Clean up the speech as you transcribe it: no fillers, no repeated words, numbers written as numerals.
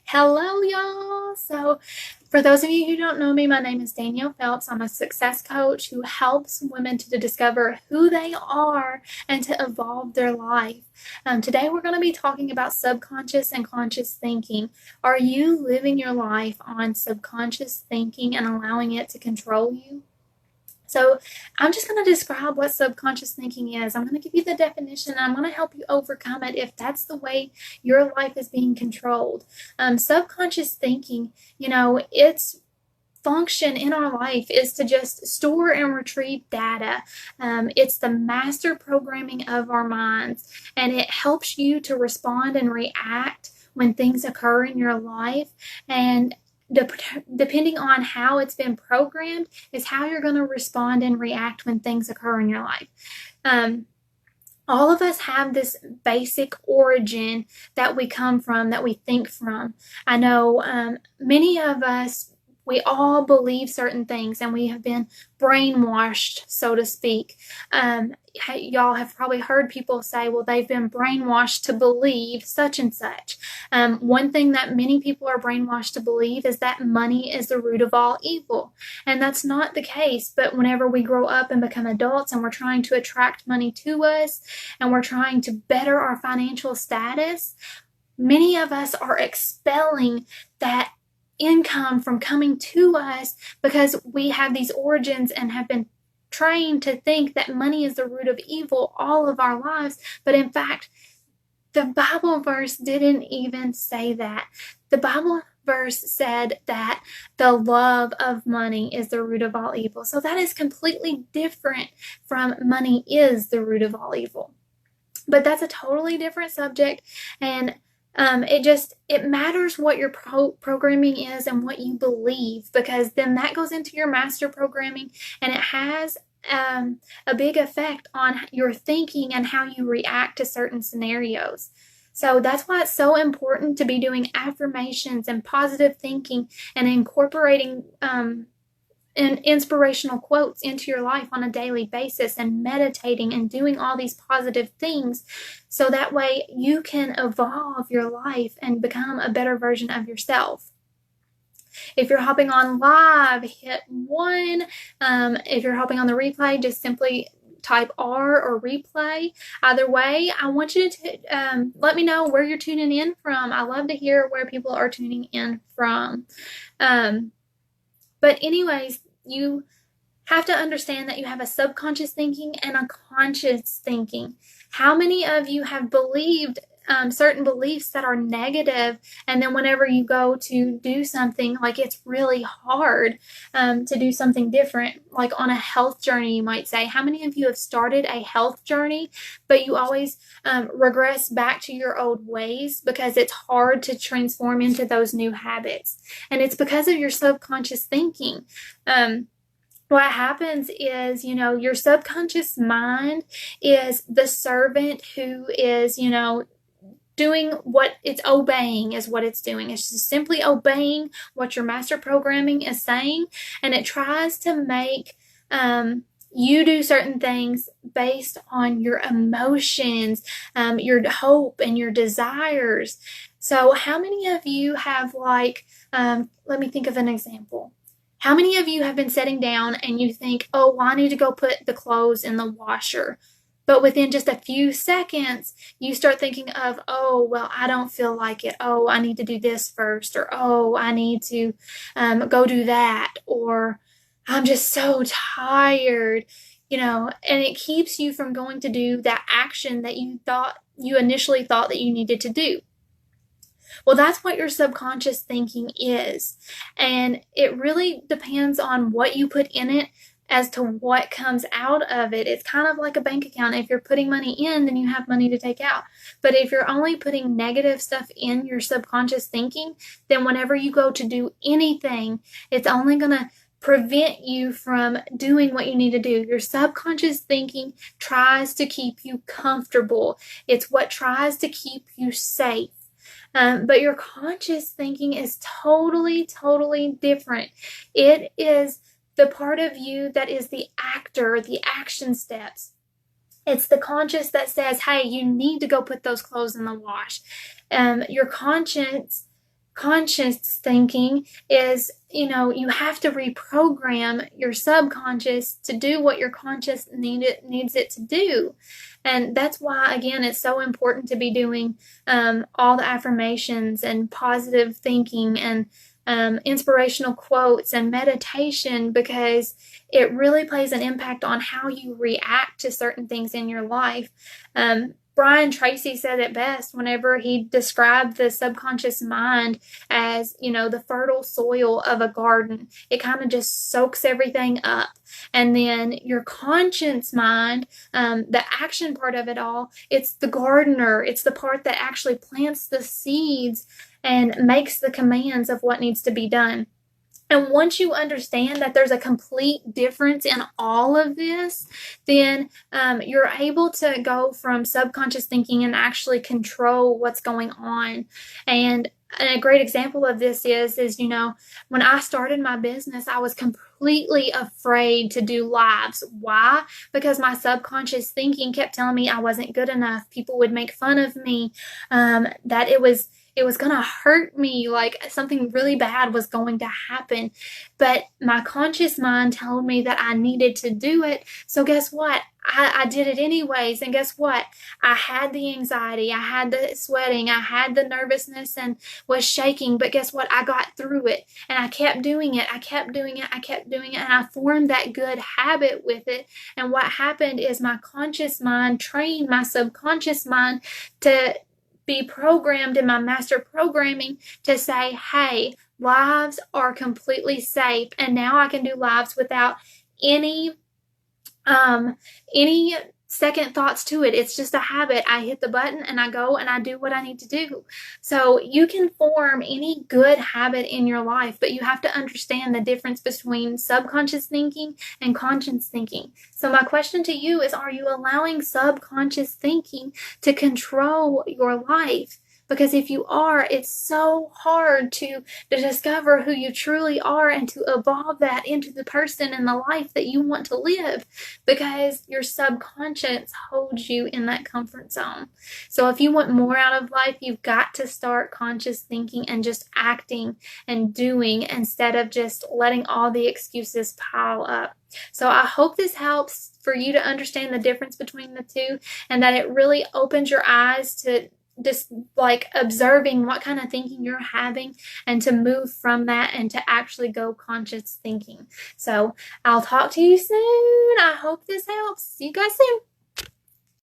Hello, y'all. So, for those of you who don't know me, my name is Danielle Phelps. I'm a success coach who helps women to discover who they are and to evolve their life. Today, we're going to be talking about subconscious and conscious thinking. Are you living your life on subconscious thinking and allowing it to control you? So, I'm just going to describe what subconscious thinking is. I'm going to give you the definition and I'm going to help you overcome it if that's the way your life is being controlled. Subconscious thinking, its function in our life is to just store and retrieve data. It's the master programming of our minds, and it helps you to respond and react when things occur in your life. And depending on how it's been programmed is how you're going to respond and react when things occur in your life. All of us have this basic origin that we come from, that we think from. I know many of us, we all believe certain things and we have been brainwashed, so to speak. Y'all have probably heard people say, well, they've been brainwashed to believe such and such. One thing that many people are brainwashed to believe is that money is the root of all evil. And that's not the case. But whenever we grow up and become adults and we're trying to attract money to us and we're trying to better our financial status, many of us are expelling that income from coming to us because we have these origins and have been trained to think that money is the root of evil all of our lives. But in fact, the Bible verse didn't even say that. The Bible verse said that the love of money is the root of all evil. So that is completely different from money is the root of all evil. But that's a totally different subject, and it matters what your programming is and what you believe, because then that goes into your master programming, and it has a big effect on your thinking and how you react to certain scenarios. So that's why it's so important to be doing affirmations and positive thinking and incorporating and inspirational quotes into your life on a daily basis and meditating and doing all these positive things, so that way you can evolve your life and become a better version of yourself. If you're hopping on live, hit 1. If you're hopping on the replay, just simply type R or replay. Either way, I want you to let me know where you're tuning in from. I love to hear where people are tuning in from. But anyways, you have to understand that you have a subconscious thinking and a conscious thinking. How many of you have believed certain beliefs that are negative, and then whenever you go to do something, like it's really hard to do something different, like on a health journey, you might say? How many of you have started a health journey, but you always regress back to your old ways because it's hard to transform into those new habits? And it's because of your subconscious thinking. What happens is, your subconscious mind is the servant who is, doing what it's obeying is what it's doing. It's just simply obeying what your master programming is saying, and it tries to make you do certain things based on your emotions, your hope, and your desires. So how many of you have let me think of an example. How many of you have been sitting down and you think, oh, well, I need to go put the clothes in the washer? But within just a few seconds, you start thinking of, oh, well, I don't feel like it. Oh, I need to do this first. Or, oh, I need to go do that. Or, I'm just so tired, and it keeps you from going to do that action that you initially thought that you needed to do. Well, that's what your subconscious thinking is. And it really depends on what you put in it as to what comes out of it. It's kind of like a bank account. If you're putting money in, then you have money to take out. But if you're only putting negative stuff in your subconscious thinking, then whenever you go to do anything, it's only going to prevent you from doing what you need to do. Your subconscious thinking tries to keep you comfortable. It's what tries to keep you safe. But your conscious thinking is totally, totally different. It is the part of you that is the actor, the action steps. It's the conscious that says, hey, you need to go put those clothes in the wash. Your conscience conscious thinking is, you have to reprogram your subconscious to do what your conscious needs it to do. And that's why, again, it's so important to be doing all the affirmations and positive thinking and inspirational quotes and meditation, because it really plays an impact on how you react to certain things in your life. Brian Tracy said it best whenever he described the subconscious mind as, the fertile soil of a garden. It kind of just soaks everything up. And then your conscious mind, the action part of it all, it's the gardener. It's the part that actually plants the seeds and makes the commands of what needs to be done. And once you understand that there's a complete difference in all of this, then you're able to go from subconscious thinking and actually control what's going on. And a great example of this is, when I started my business, I was completely afraid to do lives. Why? Because my subconscious thinking kept telling me I wasn't good enough. People would make fun of me, that it was going to hurt me, like something really bad was going to happen. But my conscious mind told me that I needed to do it. So guess what? I did it anyways. And guess what? I had the anxiety, I had the sweating, I had the nervousness and was shaking. But guess what? I got through it and I kept doing it. I kept doing it. I kept doing it. And I formed that good habit with it. And what happened is my conscious mind trained my subconscious mind to be programmed in my master programming to say, hey, lives are completely safe. And now I can do lives without any second thoughts to it. It's just a habit. I hit the button and I go and I do what I need to do. So you can form any good habit in your life, but you have to understand the difference between subconscious thinking and conscious thinking. So my question to you is, are you allowing subconscious thinking to control your life? Because if you are, it's so hard to discover who you truly are and to evolve that into the person and the life that you want to live, because your subconscious holds you in that comfort zone. So if you want more out of life, you've got to start conscious thinking and just acting and doing instead of just letting all the excuses pile up. So I hope this helps for you to understand the difference between the two, and that it really opens your eyes to just like observing what kind of thinking you're having and to move from that and to actually go conscious thinking. So I'll talk to you soon. I hope this helps. See you guys soon.